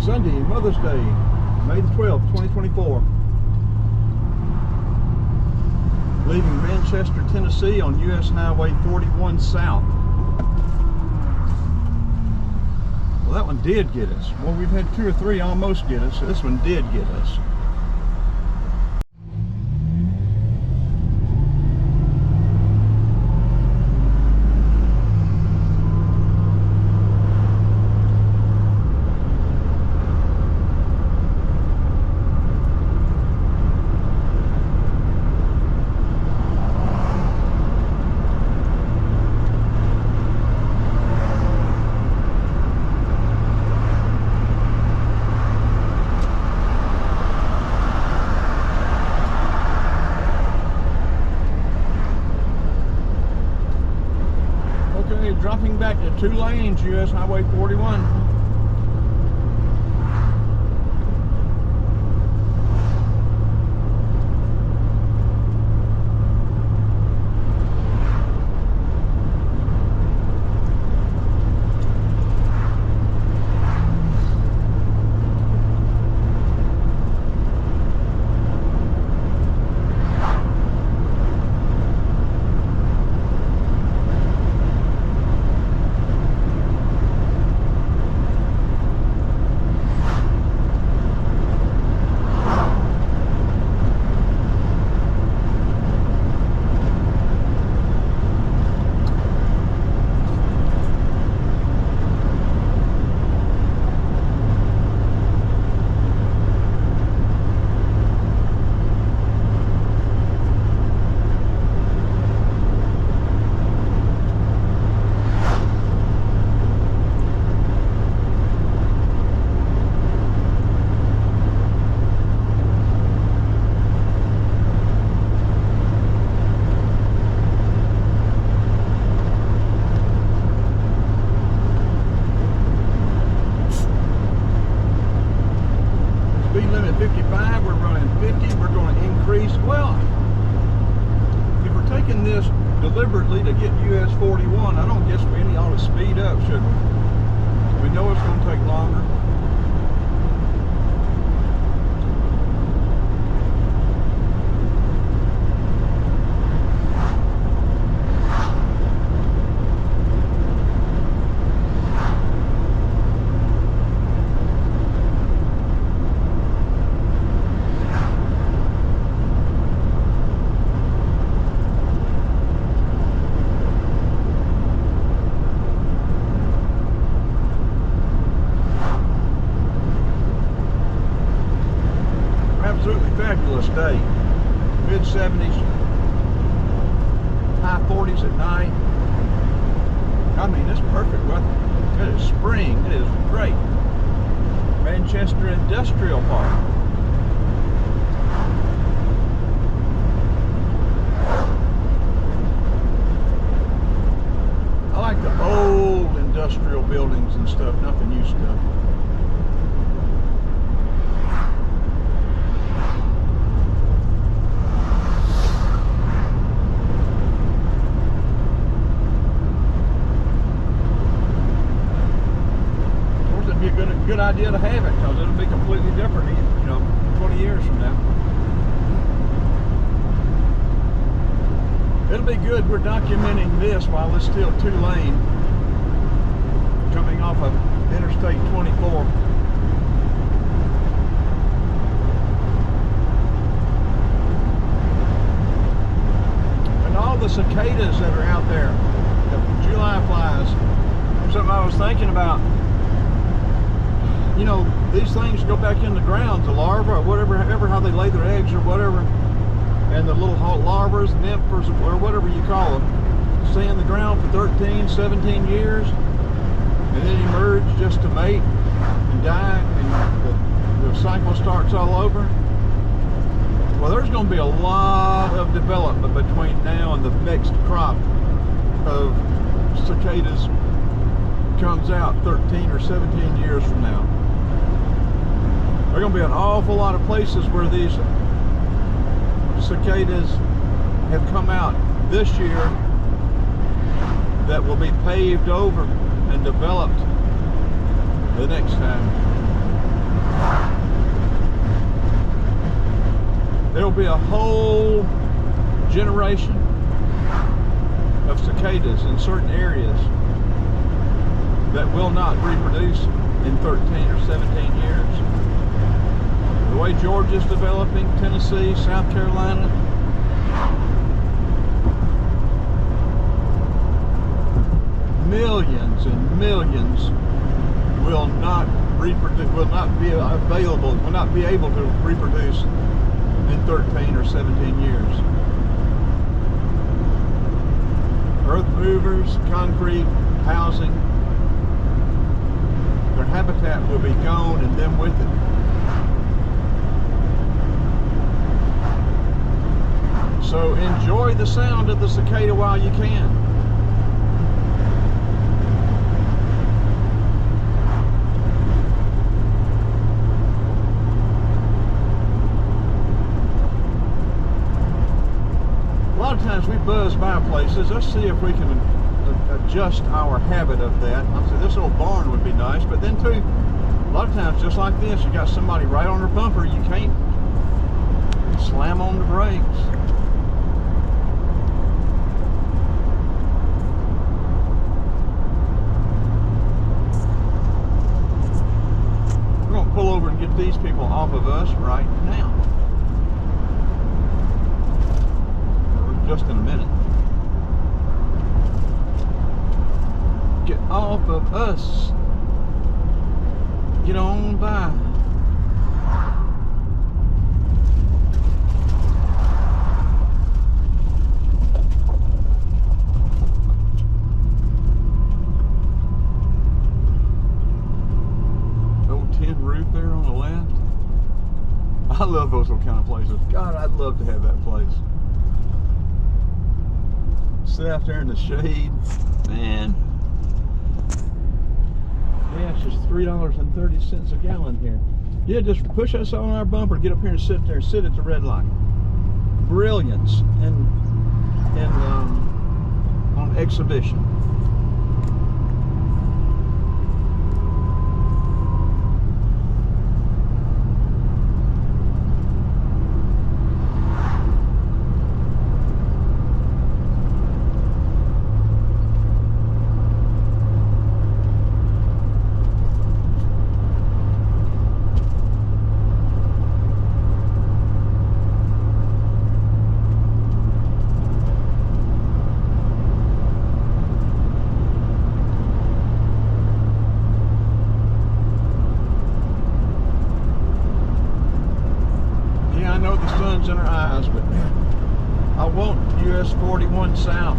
Sunday, Mother's Day, May the 12th, 2024. Leaving Manchester, Tennessee on US Highway 41 South. Well, that one did get us. Well, we've had 2 or 3 almost get us. So this one did get us. Dropping back to 2 lanes, US Highway 41. Speed limit 55, we're running 50, we're going to increase. Well, if we're taking this deliberately to get US 41, I don't guess we any ought to speed up, should we? We know it's going to take longer. Absolutely fabulous day. Mid 70s, high 40s at night. I mean, it's perfect weather. It is spring. It is great. Manchester Industrial Park. I like the old industrial buildings and stuff, not the new stuff. Good idea to have it, because it'll be completely different, 20 years from now. It'll be good. We're documenting this while it's still 2 lane coming off of Interstate 24. And all the cicadas that are out there, the July flies, something I was thinking about. These things go back in the ground, the larvae or whatever, how they lay their eggs or whatever, and the little larvas, nymphs, or whatever you call them, stay in the ground for 13, 17 years, and then emerge just to mate and die, and the cycle starts all over. Well, there's going to be a lot of development between now and the next crop of cicadas comes out 13 or 17 years from now. There are going to be an awful lot of places where these cicadas have come out this year that will be paved over and developed the next time. There'll be a whole generation of cicadas in certain areas that will not reproduce in 13 or 17 years. The way Georgia's developing, Tennessee, South Carolina, millions and millions will not reproduce, will not be available, will not be able to reproduce in 13 or 17 years. Earth movers, concrete, housing, their habitat will be gone and them with it. So enjoy the sound of the cicada while you can. A lot of times we buzz by places. Let's see if we can adjust our habit of that. I say this old barn would be nice, but then too, a lot of times just like this, you got somebody right on their bumper. You can't slam on the brakes. We're gonna pull over and get these people off of us right now. Just in a minute. Get off of us. Get on by. Old tin roof there on the left. I love those little kind of places. God, I'd love to have that place. Sit out there in the shade, man. Yeah, it's just $3.30 a gallon here. Yeah, just push us on our bumper, get up here and sit there, sit at the red light. Brilliance and on exhibition. In our eyes, but I want US 41 South.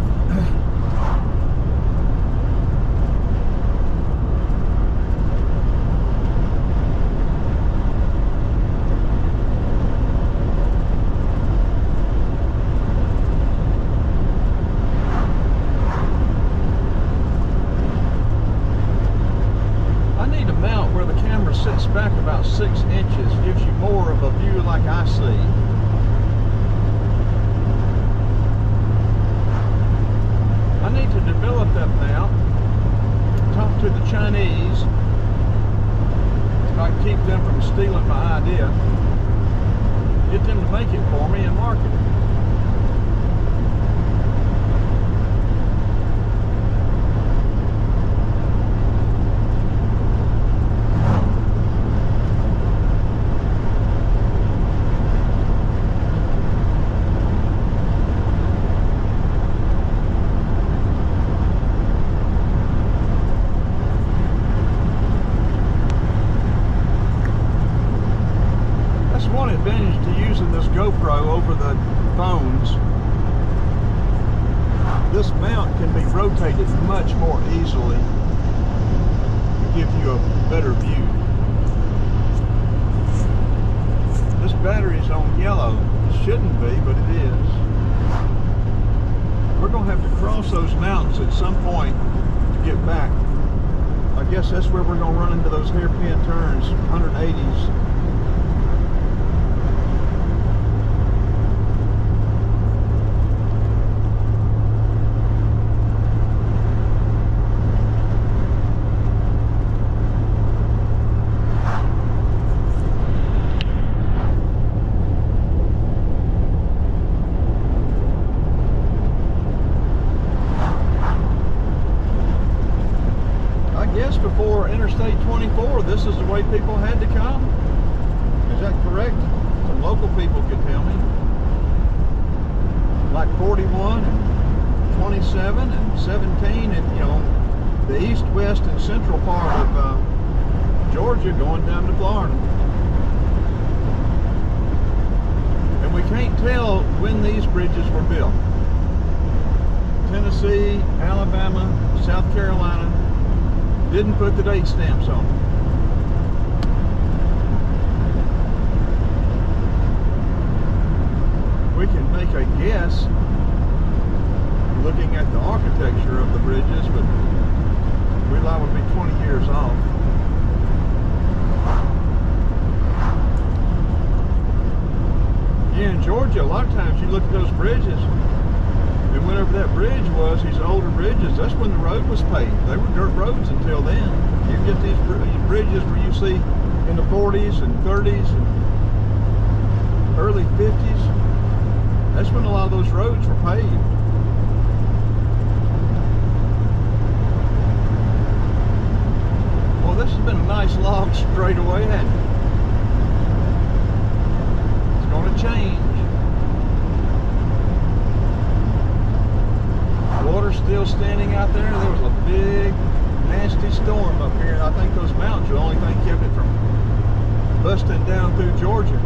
I need to mount where the camera sits back about 6 inches, gives you more of a view like I see. I need to develop that now. Talk to the Chinese. If I can keep them from stealing my idea. Get them to make it for me and market it. One advantage to using this GoPro over the phones, this mount can be rotated much more easily to give you a better view. This battery's on yellow. It shouldn't be, but it is. We're going to have to cross those mountains at some point to get back. I guess that's where we're going to run into those hairpin turns, 180s. before Interstate 24, this is the way people had to come. Is that correct? Some local people could tell me. Like 41 and 27 and 17, and you know, the east, west, and central part of Georgia going down to Florida. And we can't tell when these bridges were built. Tennessee, Alabama, South Carolina didn't put the date stamps on them. We can make a guess looking at the architecture of the bridges, but we're liable to be 20 years off. Yeah, in Georgia, a lot of times you look at those bridges, and whenever that bridge was, these older bridges, that's when the road was paved. They were dirt roads until then. You get these bridges where you see in the 40s and 30s and early 50s, that's when a lot of those roads were paved. Well, this has been a nice long straightaway, hasn't it? It's going to change. Water's still standing out there. There was a big, nasty storm up here, and I think those mountains are the only thing kept it from busting down through Georgia.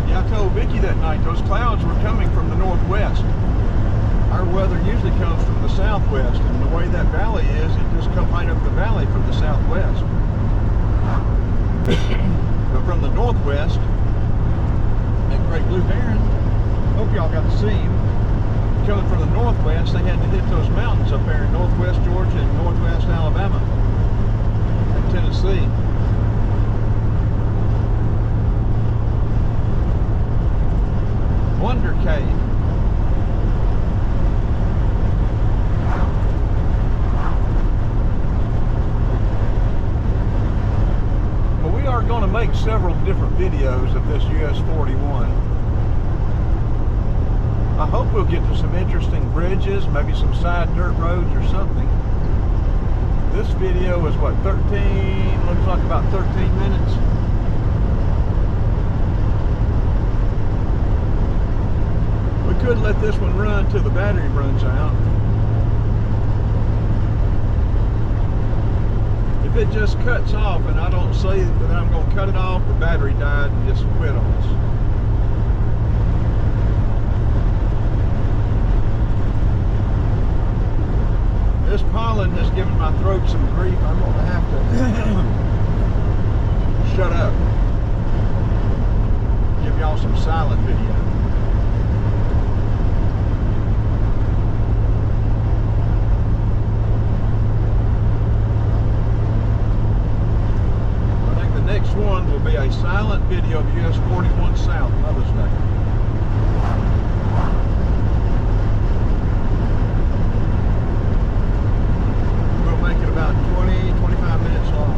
Yeah, I told Vicki that night those clouds were coming from the northwest. Our weather usually comes from the southwest, and the way that valley is, it just comes right up the valley from the southwest. But from the northwest, that great blue heron, hope y'all got to see him. Coming from the northwest, they had to hit those mountains up there in northwest Georgia and northwest Alabama and Tennessee. Wonder Cave. Going to make several different videos of this US 41. I hope we'll get to some interesting bridges, maybe some side dirt roads or something. This video is what, 13, looks like about 13 minutes. We could let this one run till the battery runs out. If it just cuts off and I don't say that I'm going to cut it off, the battery died and just quit on us. This pollen has given my throat some grief. I'm going to have to shut up. Give y'all some silent video. Next one will be a silent video of US 41 South Mother's Day. We'll make it about 20-25 minutes long.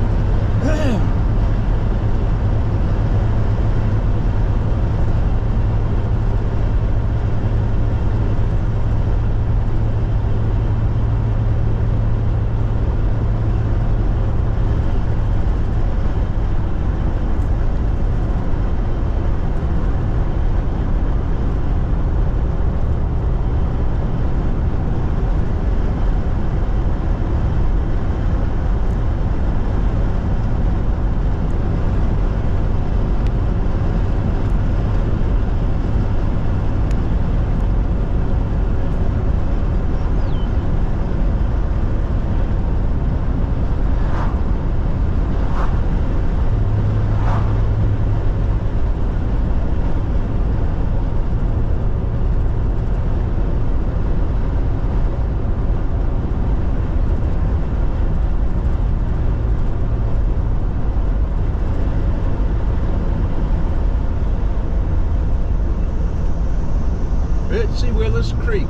Creek.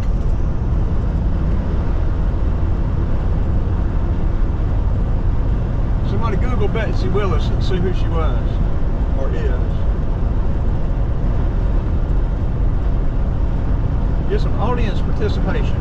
Somebody Google Betsy Willis and see who she was. or is. Get some audience participation.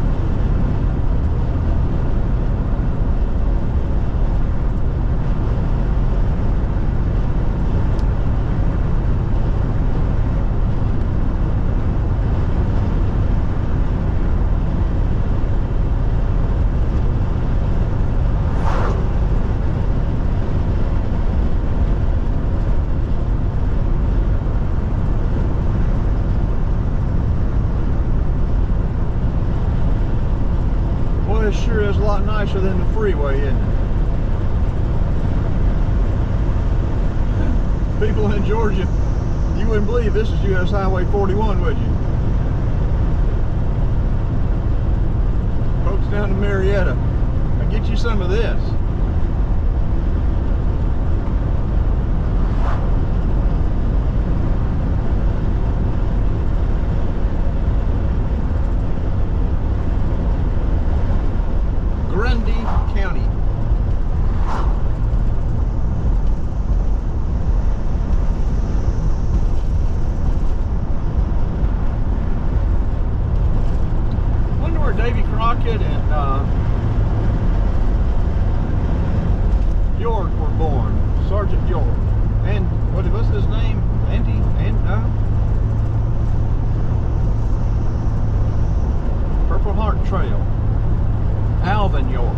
It sure is a lot nicer than the freeway, isn't it? People in Georgia, you wouldn't believe this is US Highway 41, would you? Folks down to Marietta, I'll get you some of this. County. Wonder where Davy Crockett and York were born. Sergeant York. And what's his name? Purple Heart Trail. Alvin York.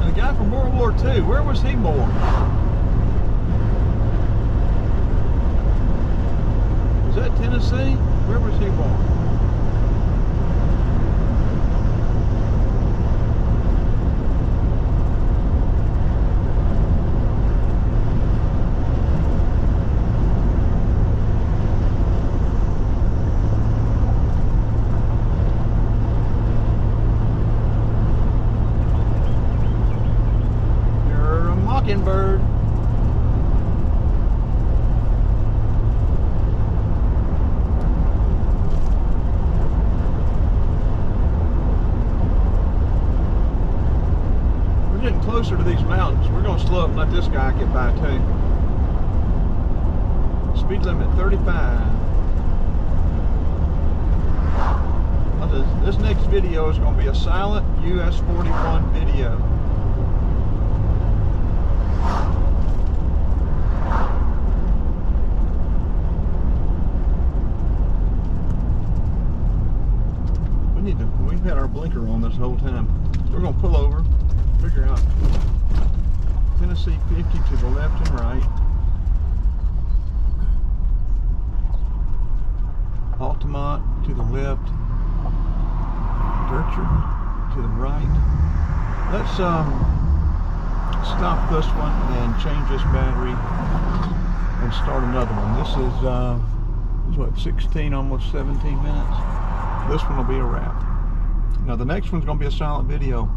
And the guy from World War II, where was he born? Was that Tennessee? Where was he born? Mockingbird. We're getting closer to these mountains. We're going to slow up and let this guy get by too. Speed limit 35. This next video is going to be a silent US 41 video. We've had our blinker on this whole time. We're going to pull over, figure out Tennessee 50 to the left and right, Altamont to the left, Birchard to the right. Let's stop this one and change this battery and start another one. This is what, 16, almost 17 minutes. This one will be a wrap. Now the next one's going to be a silent video.